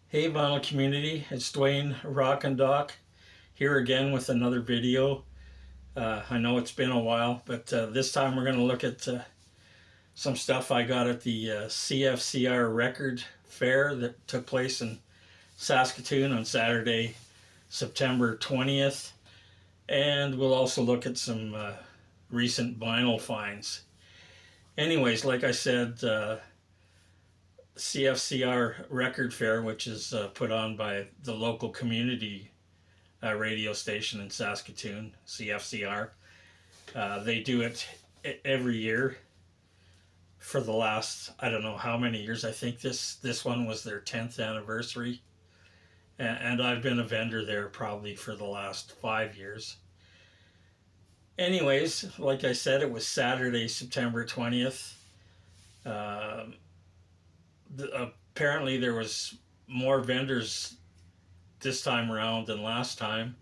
Hey vinyl community, it's Dwayne Rock and Doc here again with another video. I know it's been a while, but this time we're going to look at some stuff I got at the CFCR Record Fair that took place in Saskatoon on Saturday, September 20th. And we'll also look at some recent vinyl finds. Anyways, like I said, CFCR Record Fair, which is put on by the local community radio station in Saskatoon, CFCR. They do it every year for the last, I don't know how many years. I think this one was their 10th anniversary. And I've been a vendor there probably for the last 5 years. Anyways, like I said, it was Saturday, September 20th. Apparently there was more vendors this time around than last time.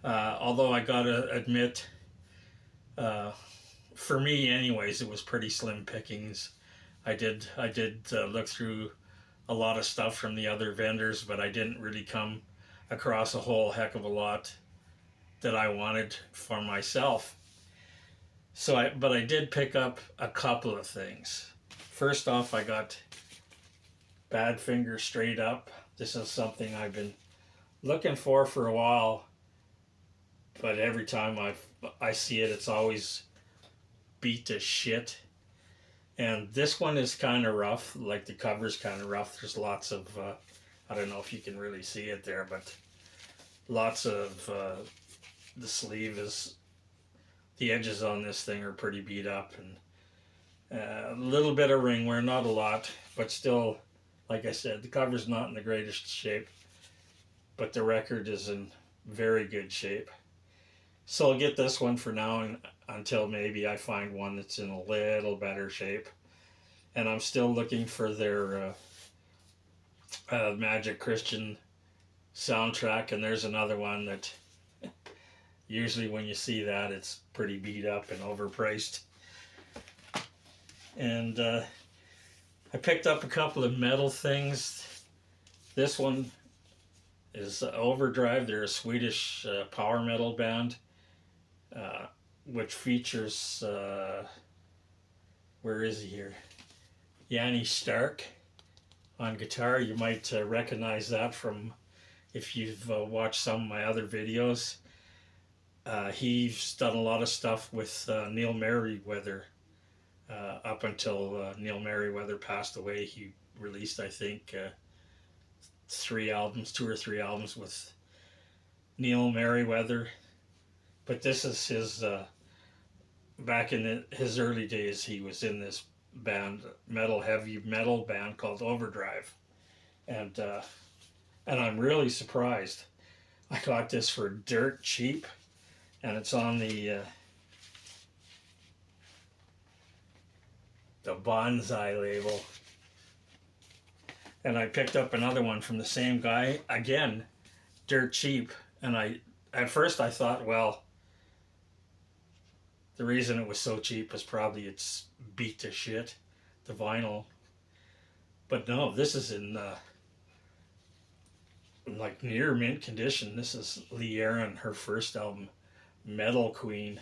Although I gotta admit, for me anyways, it was pretty slim pickings. I did look through a lot of stuff from the other vendors, but I didn't really come across a whole heck of a lot that I wanted for myself. But I did pick up a couple of things. First off, I got Badfinger Straight Up. This is something I've been looking for a while, but every time I see it, it's always beat to shit. And this one is kind of rough, like the cover's kind of rough. There's lots of, I don't know if you can really see it there, but lots of, the sleeve is, the edges on this thing are pretty beat up, and a little bit of ring wear, not a lot, but still, like I said, the cover's not in the greatest shape, but the record is in very good shape. So I'll get this one for now until maybe I find one that's in a little better shape. And I'm still looking for their Magic Christian soundtrack, and there's another one that usually when you see that, it's pretty beat up and overpriced. And I picked up a couple of metal things. This one is Overdrive. They're a Swedish power metal band, which features, where is he here? Yanni Stark on guitar. You might recognize that from if you've watched some of my other videos. He's done a lot of stuff with Neil Merriweather. Up until Neil Merriweather passed away, he released, I think, 2 or 3 albums with Neil Merriweather. But this is his, back in his early days, he was in this band, heavy metal band called Overdrive. And I'm really surprised. I got this for dirt cheap, and it's on the Bonsai label. And I picked up another one from the same guy, again, dirt cheap. And at first I thought, well, the reason it was so cheap is probably it's beat to shit, the vinyl. But no, this is in like near mint condition. This is Lee Aaron, her first album, Metal Queen.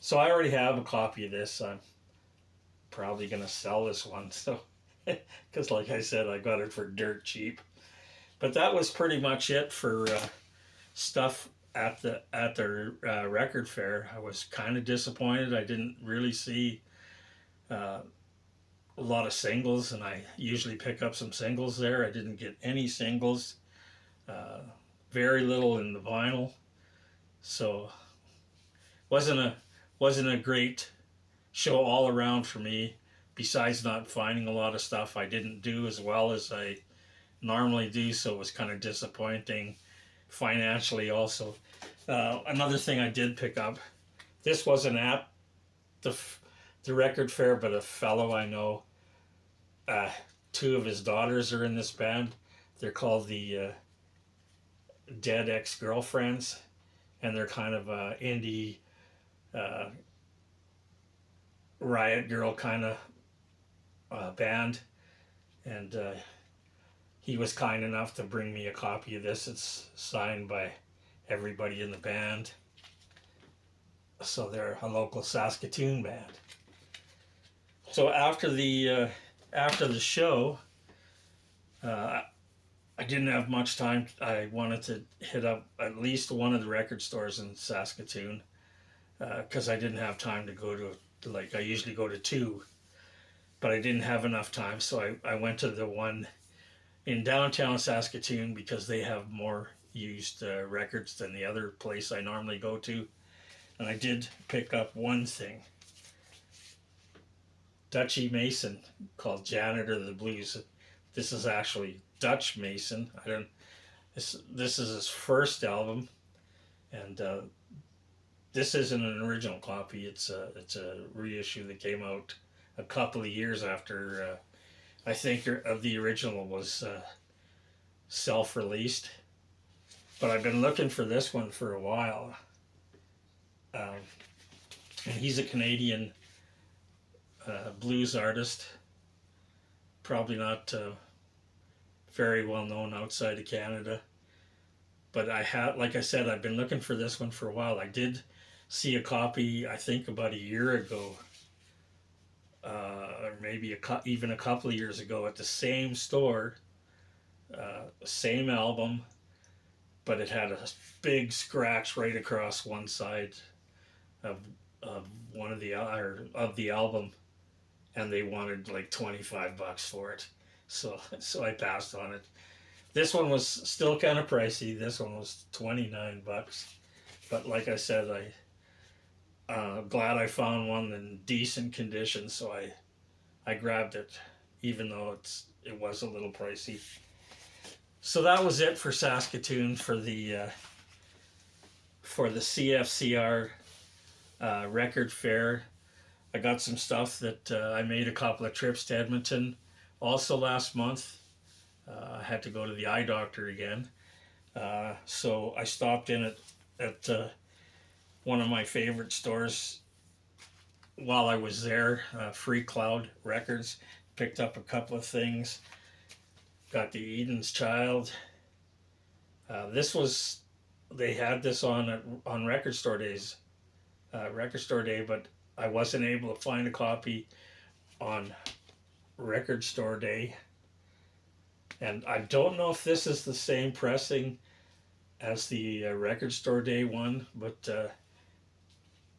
So I already have a copy of this. I'm probably gonna sell this one, so because like I said, I got it for dirt cheap. But that was pretty much it for stuff at the record fair. I was kind of disappointed. I didn't really see a lot of singles, and I usually pick up some singles there. I didn't get any singles, very little in the vinyl, so wasn't a great show all around for me. Besides not finding a lot of stuff, I didn't do as well as I normally do, so it was kind of disappointing financially also. Another thing I did pick up, this wasn't at the record fair, but a fellow I know, 2 of his daughters are in this band. They're called the Dead Ex-Girlfriends, and they're kind of indie Riot Girl kind of band. And he was kind enough to bring me a copy of this. It's signed by everybody in the band. So they're a local Saskatoon band. So after the show, I didn't have much time. I wanted to hit up at least one of the record stores in Saskatoon because I didn't have time to go to, like, I usually go to two, but I didn't have enough time. So I went to the one in downtown Saskatoon because they have more used records than the other place I normally go to. And I did pick up one thing. Dutchy Mason, called Janitor of the Blues. This is actually Dutch Mason. This is his first album, and this isn't an original copy. It's a reissue that came out a couple of years after I think of the original was self-released. But I've been looking for this one for a while. And he's a Canadian blues artist, probably not very well known outside of Canada. But like I said, I've been looking for this one for a while. I did see a copy, I think about a year ago, or maybe even a couple of years ago at the same store, same album, but it had a big scratch right across one side of one of the album, and they wanted like $25 for it. So I passed on it. This one was still kind of pricey. This one was $29. But like I said, glad I found one in decent condition, so I grabbed it, even though it was a little pricey. So that was it for Saskatoon for the CFCR Record Fair. I got some stuff that I made a couple of trips to Edmonton also last month. I had to go to the eye doctor again. So I stopped in at one of my favorite stores while I was there, Free Cloud Records. Picked up a couple of things. Got the Eden's Child. They had this on Record Store Days. Record Store Day, but I wasn't able to find a copy on Record Store Day, and I don't know if this is the same pressing as the Record Store Day one, but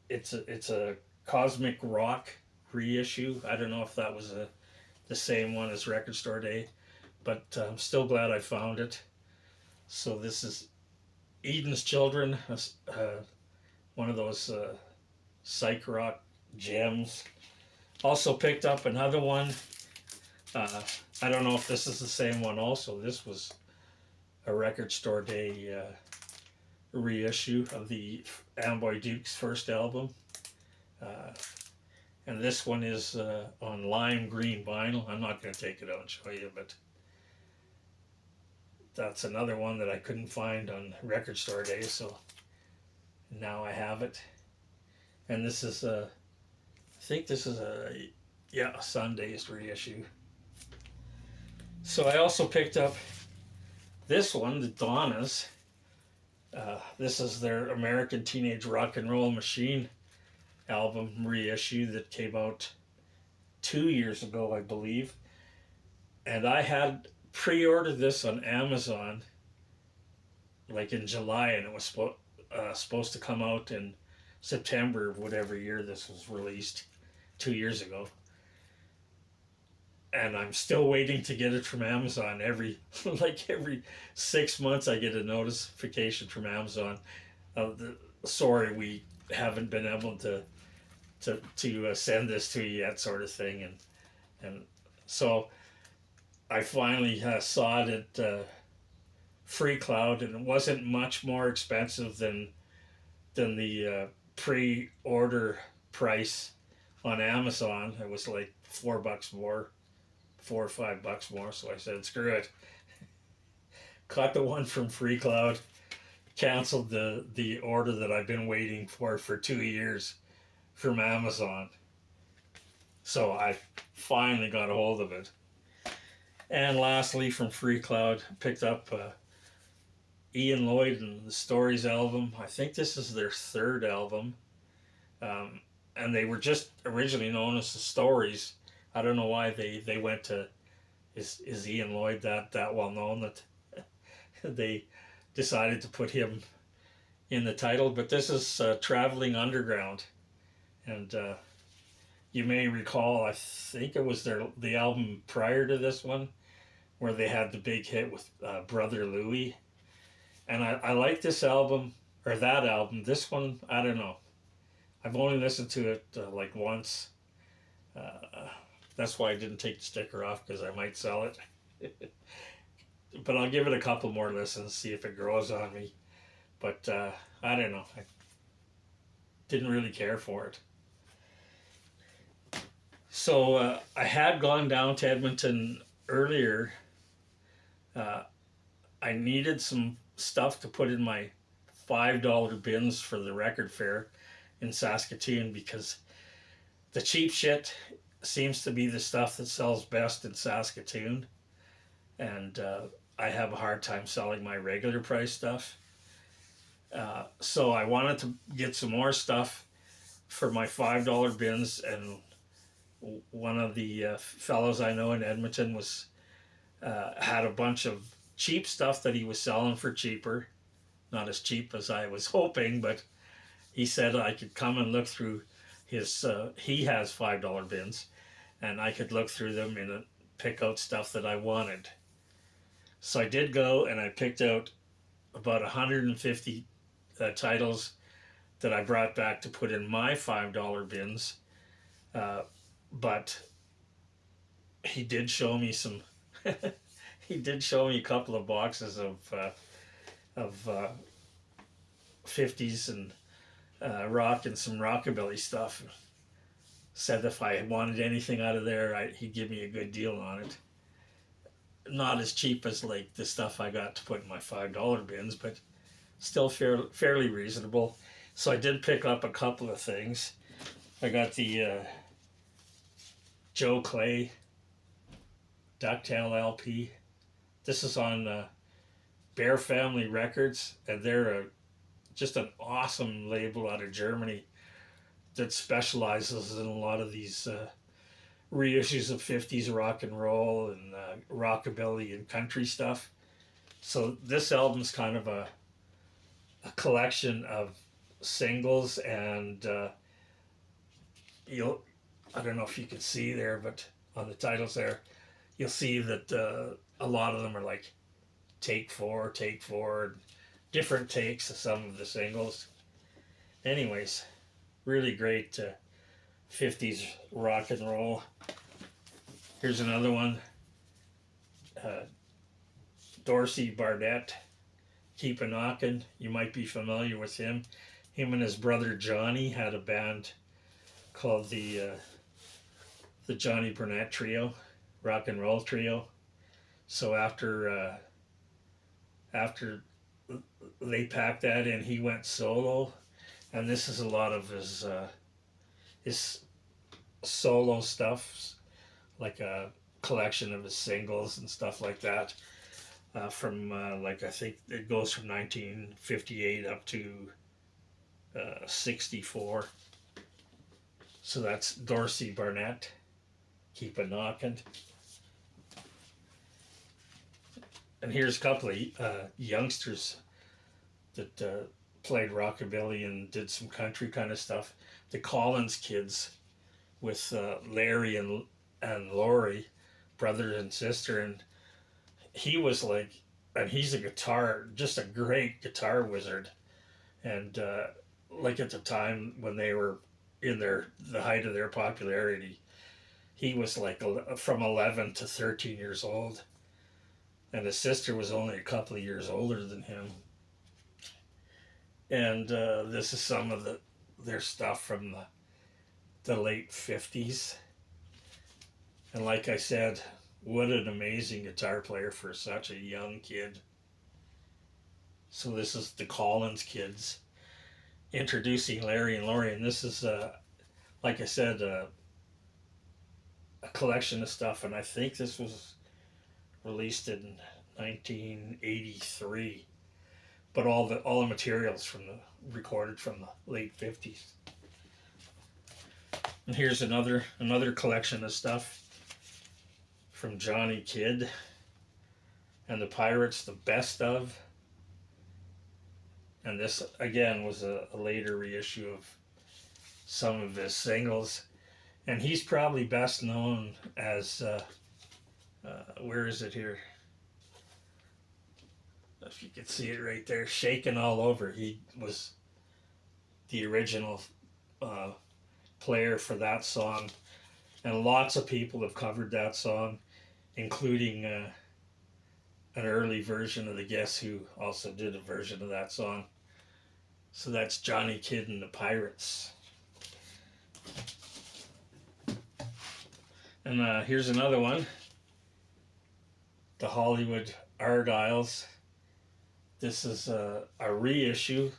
it's a Cosmic Rock reissue. I don't know if that was the same one as Record Store Day, but I'm still glad I found it. So this is Eden's Children, one of those psych rock gems. Also picked up another one. I don't know if this is the same one also. This was a Record Store Day reissue of the Amboy Dukes' first album. And this one is on lime green vinyl. I'm not going to take it out and show you, but that's another one that I couldn't find on Record Store Day, so now I have it. And this is I think this is a Sunday's reissue. So I also picked up this one, the Donnas. This is their American Teenage Rock and Roll Machine album reissue that came out 2 years ago, I believe. And I had pre-ordered this on Amazon like in July, and it was supposed to come out in September of whatever year this was released 2 years ago. And I'm still waiting to get it from Amazon. Every 6 months I get a notification from Amazon of sorry, we haven't been able to send this to you yet, sort of thing. And so I finally saw it at Free Cloud, and it wasn't much more expensive than the pre-order price on Amazon. It was like $4 more, $4 or $5 more. So I said, screw it. Caught the one from Free Cloud, canceled the order that I've been waiting for 2 years from Amazon. So I finally got a hold of it. And lastly, from Free Cloud, picked up Ian Lloyd and the Stories album. I think this is their third album. Um, and they were just originally known as the Stories. I don't know why they went to is Ian Lloyd that well known that they decided to put him in the title. But this is Traveling Underground, and you may recall I think it was the album prior to this one where they had the big hit with Brother Louie, and I like this album or that album. This one I don't know. I've only listened to it like once. Uh, that's why I didn't take the sticker off because I might sell it. But I'll give it a couple more listens, see if it grows on me. But I don't know. I didn't really care for it. So I had gone down to Edmonton earlier. Uh, I needed some stuff to put in my $5 bins for the record fair in Saskatoon because the cheap shit seems to be the stuff that sells best in Saskatoon. And I have a hard time selling my regular price stuff. So I wanted to get some more stuff for my $5 bins, and one of the fellows I know in Edmonton was had a bunch of cheap stuff that he was selling for cheaper, not as cheap as I was hoping, but he said I could come and look through his. He has $5 bins, and I could look through them and pick out stuff that I wanted. So I did go and I picked out about 150 titles that I brought back to put in my $5 bins. But he did show me some. He did show me a couple of boxes of 50s and rock and some rockabilly stuff. Said if I wanted anything out of there, he'd give me a good deal on it. Not as cheap as like the stuff I got to put in my $5 bins, but still fairly reasonable. So I did pick up a couple of things. I got the Joe Clay Ducktail LP. This is on Bear Family Records, and they're just an awesome label out of Germany that specializes in a lot of these reissues of 50s rock and roll and rockabilly and country stuff. So this album's kind of a collection of singles, and I don't know if you can see there, but on the titles there, you'll see that a lot of them are like take four, different takes of some of the singles. Anyways, really great 50s rock and roll. Here's another one. Dorsey Barnett, Keep a Knockin'. You might be familiar with him. Him and his brother Johnny had a band called the Johnny Burnett Trio, rock and roll trio. So after they packed that in, he went solo, and this is a lot of his solo stuff, like a collection of his singles and stuff like that. From like I think it goes from 1958 up to 64. So that's Dorsey Barnett, Keep a Knockin'. And here's a couple of youngsters that played rockabilly and did some country kind of stuff. The Collins Kids with Larry and Lori, brother and sister, and he was like, and he's just a great guitar wizard. And like at the time when they were in the height of their popularity, he was like from 11 to 13 years old. And his sister was only a couple of years older than him. And this is some of their stuff from the late 50s. And like I said, what an amazing guitar player for such a young kid. So this is the Collins Kids introducing Larry and Lori. And this is, like I said, a collection of stuff. And I think this was released in 1983. But all the materials from the recorded from the late 50s. And here's another collection of stuff from Johnny Kidd and the Pirates, the best of. And this again was a later reissue of some of his singles. And he's probably best known as where is it here? If you can see it right there, Shaking All Over. He was the original player for that song, and lots of people have covered that song, including an early version of the Guess Who also did a version of that song. So that's Johnny Kidd and the Pirates. And here's another one, the Hollywood Argyles. This is a reissue,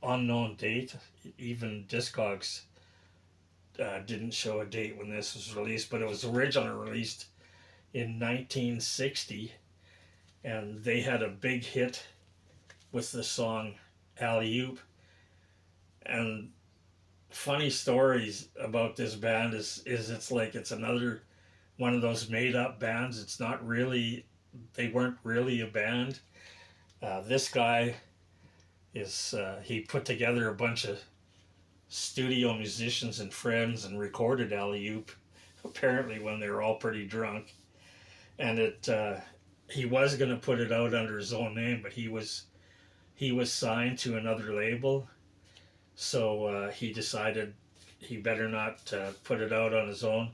unknown date. Even Discogs didn't show a date when this was released, but it was originally released in 1960, and they had a big hit with the song Alley Oop. And funny stories about this band is it's another one of those made up bands. It's not really, they weren't really a band. This guy is, he put together a bunch of studio musicians and friends and recorded Alley Oop, apparently when they were all pretty drunk. And he was going to put it out under his own name, but he was signed to another label. So he decided he better not put it out on his own.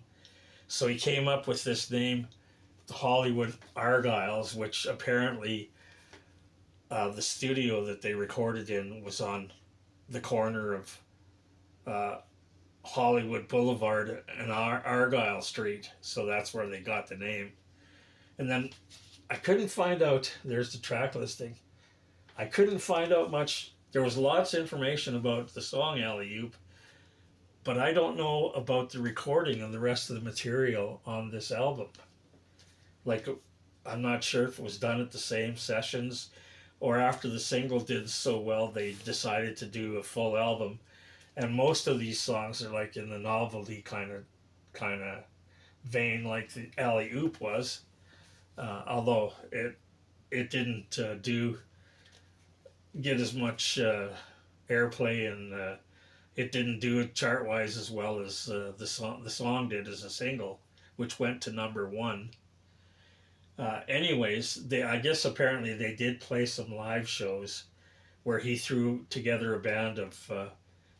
So he came up with this name, the Hollywood Argyles, which apparently the studio that they recorded in was on the corner of Hollywood Boulevard and Argyle Street. So that's where they got the name. And then I couldn't find out, there's the track listing. I couldn't find out much. There was lots of information about the song Alley Oop, but I don't know about the recording and the rest of the material on this album. Like, I'm not sure if it was done at the same sessions or after the single did so well, they decided to do a full album. And most of these songs are like in the novelty kind of vein, like the Alley Oop was. Although it didn't get as much airplay, and it didn't do it chart-wise as well as the song did as a single, which went to #1. Anyways, I guess apparently they did play some live shows where he threw together a band of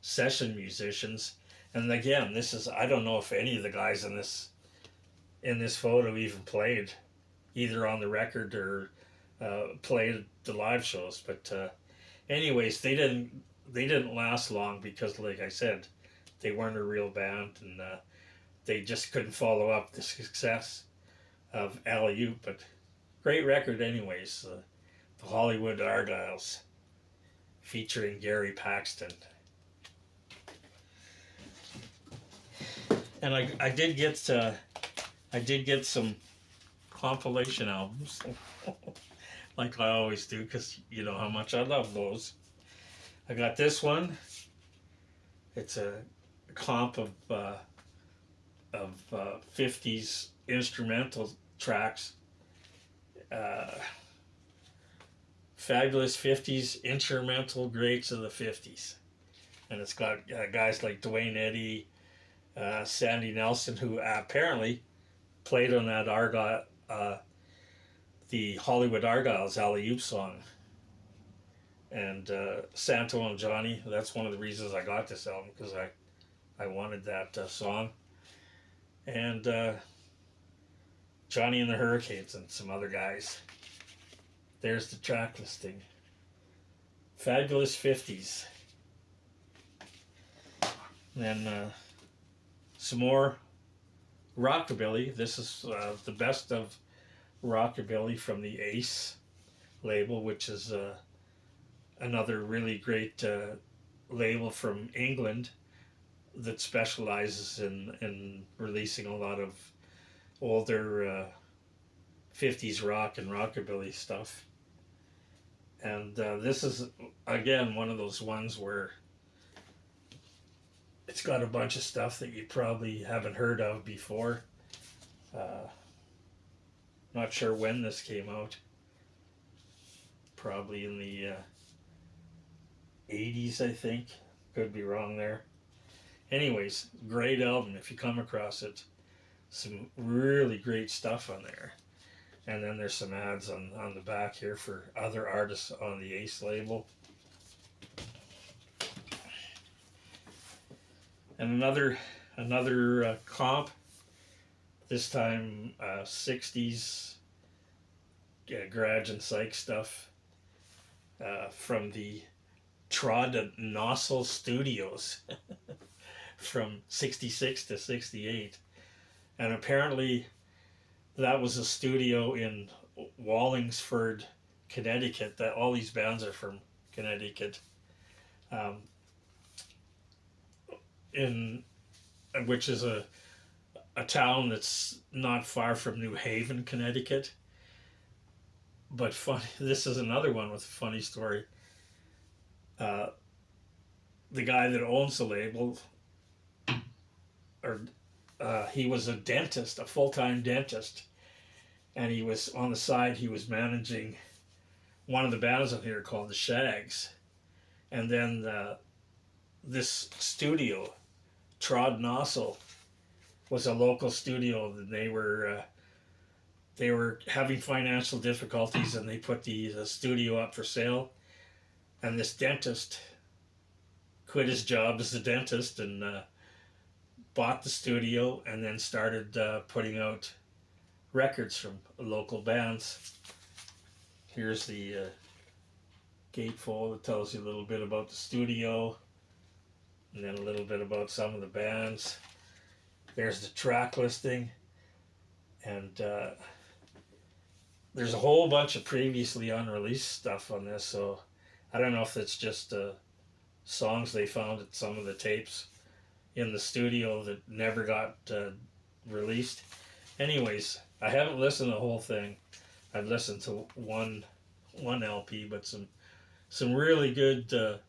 session musicians. And again, this is, I don't know if any of the guys in this photo even played either on the record or played the live shows. But anyways, they didn't last long because, like I said, they weren't a real band, and they just couldn't follow up the success of Alley Oop. But great record anyways, the Hollywood Argyles featuring Gary Paxton. And I did get some compilation albums like I always do, because you know how much I love those. I got this one. It's a comp of 50s instrumental tracks. Fabulous 50s instrumental greats of the 50s. And it's got guys like Dwayne Eddy, Sandy Nelson, who apparently played on that the Hollywood Argyles Alley Oop song. And Santo and Johnny, that's one of the reasons I got this album, because I wanted that song. And Johnny and the Hurricanes and some other guys. There's the track listing. Fabulous 50s. And then some more rockabilly. This is the best of rockabilly from the Ace label, which is another really great label from England that specializes in releasing a lot of older 50s rock and rockabilly stuff. And this is, again, one of those ones where it's got a bunch of stuff that you probably haven't heard of before. Not sure when this came out. Probably in the 80s, I think. Could be wrong there. Anyways, great album if you come across it. Some really great stuff on there. And then there's some ads on the back here for other artists on the Ace label. And another comp, this time 60s garage and psych stuff from the Trod Nozzle Studios from 66 to 68. And apparently that was a studio in Wallingford, Connecticut. That all these bands are from Connecticut. Which is a town that's not far from New Haven, Connecticut. But funny, this is another one with a funny story. The guy that owns the label, he was a dentist, a full-time dentist, and he was on the side. He was managing one of the bands on here called the Shags, and then this studio, Trod Nozzle, was a local studio. And they were having financial difficulties, and they put the studio up for sale. And this dentist quit his job as a dentist and bought the studio, and then started putting out records from local bands. Here's the gatefold that tells you a little bit about the studio, and then a little bit about some of the bands. There's the track listing, and there's a whole bunch of previously unreleased stuff on this, so I don't know if it's just songs they found at some of the tapes in the studio that never got released. Anyways, I haven't listened to the whole thing. I've listened to one LP, but some really good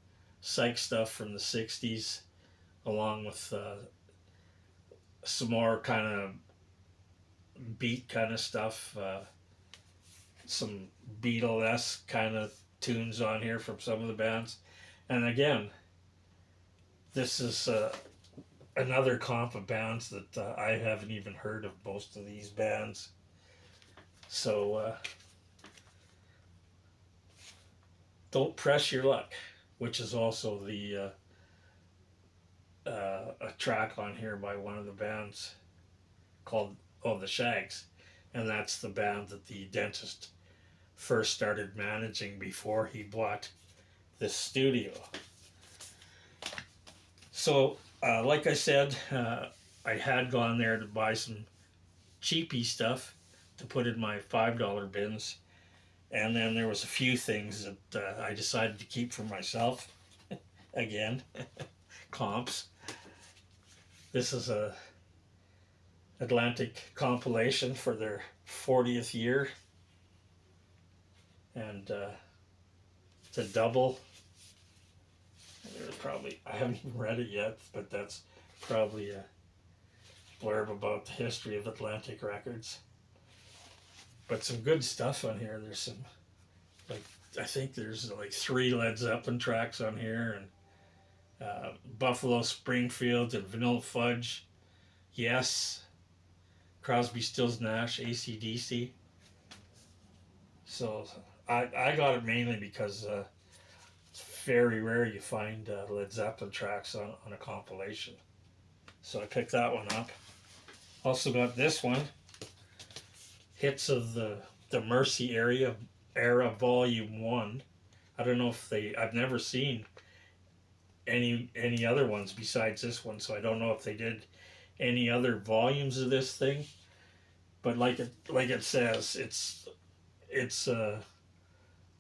psych stuff from the 60s, along with some more kind of beat kind of stuff, some Beatle-esque kind of tunes on here from some of the bands. And again, this is another comp of bands that I haven't even heard of most of these bands. So Don't Press Your Luck, which is also the a track on here by one of the bands called the Shags, and that's the band that the dentist first started managing before he bought this studio. So like I said, I had gone there to buy some cheapy stuff to put in my $5 bins, and then there was a few things that I decided to keep for myself. Again, comps. This is a Atlantic compilation for their 40th year, and it's a double. There's probably, I haven't even read it yet, but that's probably a blurb about the history of Atlantic Records. But some good stuff on here. There's some, like, I think there's like 3 Led Zeppelin tracks on here, and Buffalo Springfield and Vanilla Fudge, Yes, Crosby, Stills, Nash, AC/DC. So I got it mainly because it's very rare you find Led Zeppelin tracks on a compilation. So I picked that one up. Also got this one, Hits of the Mercy Era Volume 1. I don't know if I've never seen any other ones besides this one, so I don't know if they did any other volumes of this thing. But like it says, it's a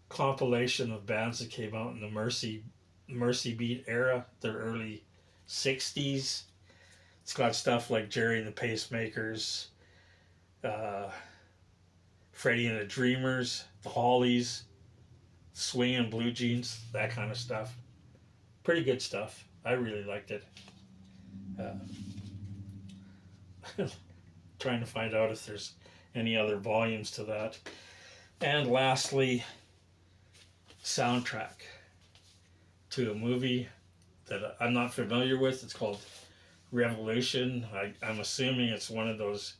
compilation of bands that came out in the Mercy Beat era, the early 60s. It's got stuff like Jerry and the Pacemakers, Freddie and the Dreamers, the Hollies, Swingin' Blue Jeans, that kind of stuff. Pretty good stuff. I really liked it. Trying to find out if there's any other volumes to that. And lastly, soundtrack to a movie that I'm not familiar with. It's called Revolution. I'm assuming it's one of those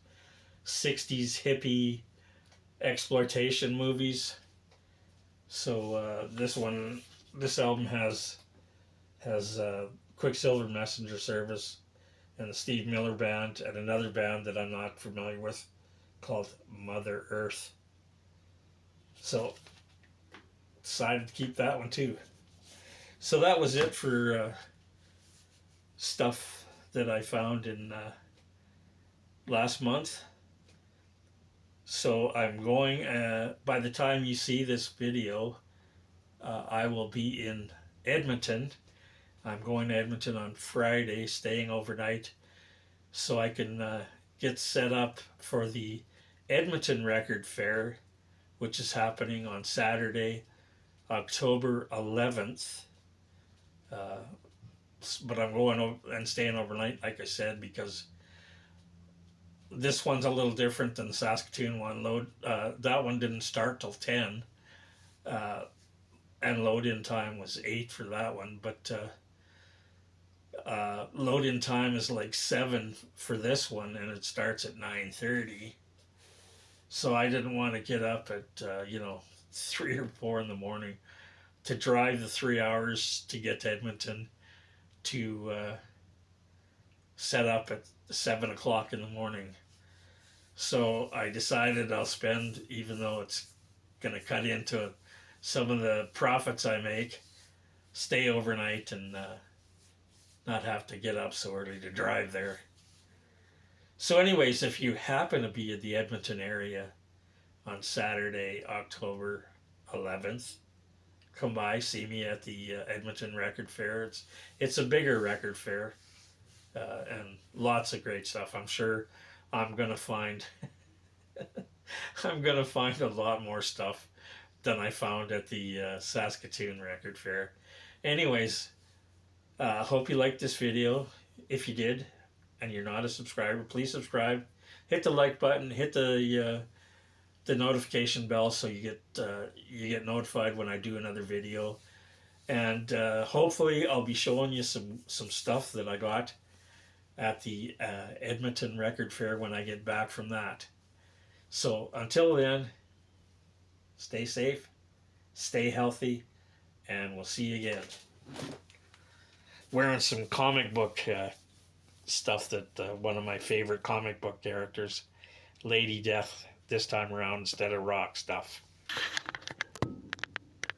60s hippie exploitation movies. So this album has Quicksilver Messenger Service and the Steve Miller Band and another band that I'm not familiar with called Mother Earth. So decided to keep that one too. So that was it for stuff that I found in last month. So I'm going, by the time you see this video, I will be in Edmonton. I'm going to Edmonton on Friday, staying overnight, so I can get set up for the Edmonton Record Fair, which is happening on Saturday, October 11th. But I'm going over and staying overnight, like I said, because this one's a little different than the Saskatoon one. That one didn't start till 10, and load-in time was 8 for that one. But load-in time is like 7 for this one, and it starts at 9:30. So I didn't want to get up at 3 or 4 in the morning to drive the 3 hours to get to Edmonton to set up at 7 o'clock in the morning. So I decided I'll spend, even though it's going to cut into some of the profits I make, stay overnight and not have to get up so early to drive there. So anyways, if you happen to be in the Edmonton area on Saturday, October 11th, come by, see me at the Edmonton Record Fair. It's a bigger record fair, and lots of great stuff. I'm sure I'm gonna find a lot more stuff than I found at the Saskatoon Record Fair. Anyways, hope you liked this video. If you did, and you're not a subscriber, please subscribe. Hit the like button. Hit the notification bell so you get notified when I do another video. And hopefully I'll be showing you some stuff that I got at the Edmonton Record Fair when I get back from that. So until then, stay safe, stay healthy, and we'll see you again. Wearing some comic book stuff that one of my favorite comic book characters, Lady Death, this time around instead of rock stuff.